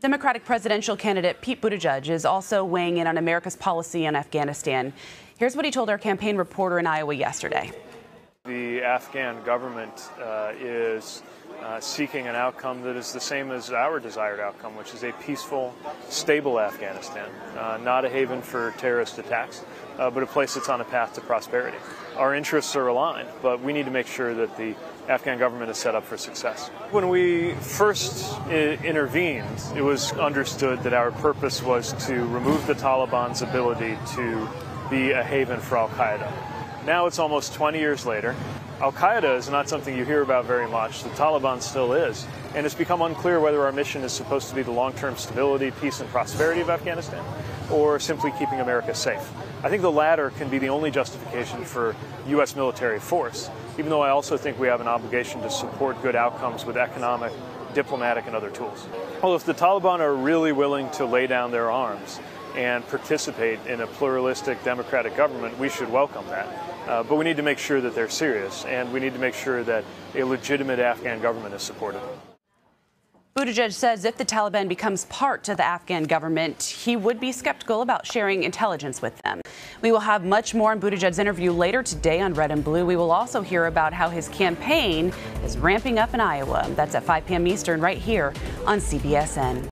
Democratic presidential candidate Pete Buttigieg is also weighing in on America's policy on Afghanistan. Here's what he told our campaign reporter in Iowa yesterday. The Afghan government is seeking an outcome that is the same as our desired outcome, which is a peaceful, stable Afghanistan, not a haven for terrorist attacks, but a place that's on a path to prosperity. Our interests are aligned, but we need to make sure that the Afghan government is set up for success. When we first intervened, it was understood that our purpose was to remove the Taliban's ability to be a haven for al-Qaeda. Now it's almost 20 years later. Al-Qaeda is not something you hear about very much. The Taliban still is. And it's become unclear whether our mission is supposed to be the long-term stability, peace, and prosperity of Afghanistan, or simply keeping America safe. I think the latter can be the only justification for U.S. military force, even though I also think we have an obligation to support good outcomes with economic, diplomatic, and other tools. Well, if the Taliban are really willing to lay down their arms and participate in a pluralistic democratic government, we should welcome that. But we need to make sure that they're serious, and we need to make sure that a legitimate Afghan government is supported. Buttigieg says if the Taliban becomes part of the Afghan government, he would be skeptical about sharing intelligence with them. We will have much more on Buttigieg's interview later today on Red and Blue. We will also hear about how his campaign is ramping up in Iowa. That's at 5 p.m. Eastern right here on CBSN.